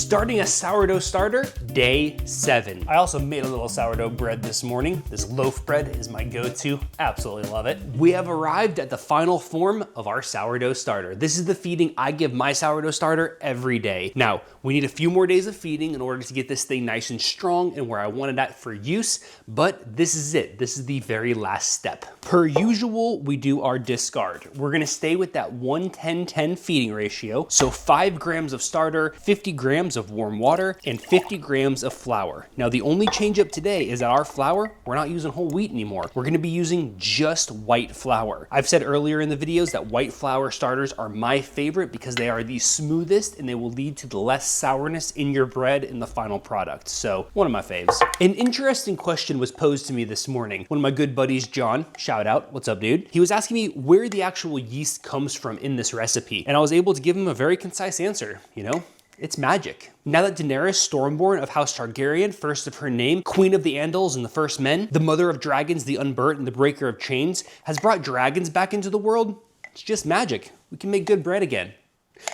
Starting a sourdough starter, day 7. I also made a little sourdough bread this morning. This loaf bread is my go-to, absolutely love it. We have arrived at the final form of our sourdough starter. This is the feeding I give my sourdough starter every day. Now, we need a few more days of feeding in order to get this thing nice and strong and where I want it at for use, but this is it. This is the very last step. Per usual, we do our discard. We're gonna stay with that 1-10-10 feeding ratio. So 5 grams of starter, 50 grams of warm water, and 50 grams of flour. Now the only change up today is that our flour, we're not using whole wheat anymore. We're gonna be using just white flour. I've said earlier in the videos that white flour starters are my favorite because they are the smoothest and they will lead to the less sourness in your bread in the final product. So one of my faves. An interesting question was posed to me this morning. One of my good buddies, John, shout out, what's up dude? He was asking me where the actual yeast comes from in this recipe. And I was able to give him a very concise answer, you know? It's magic. Now that Daenerys Stormborn of House Targaryen, first of her name, Queen of the Andals and the First Men, the Mother of Dragons, the Unburnt, and the Breaker of Chains, has brought dragons back into the world, it's just magic. We can make good bread again.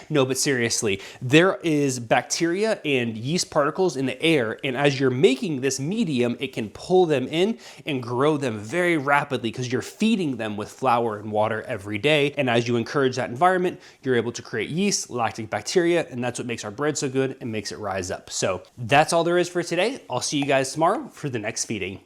No, but seriously, there is bacteria and yeast particles in the air, and as you're making this medium, it can pull them in and grow them very rapidly because you're feeding them with flour and water every day. And as you encourage that environment, you're able to create yeast, lactic bacteria, and that's what makes our bread so good and makes it rise up. So that's all there is for today. I'll see you guys tomorrow for the next feeding.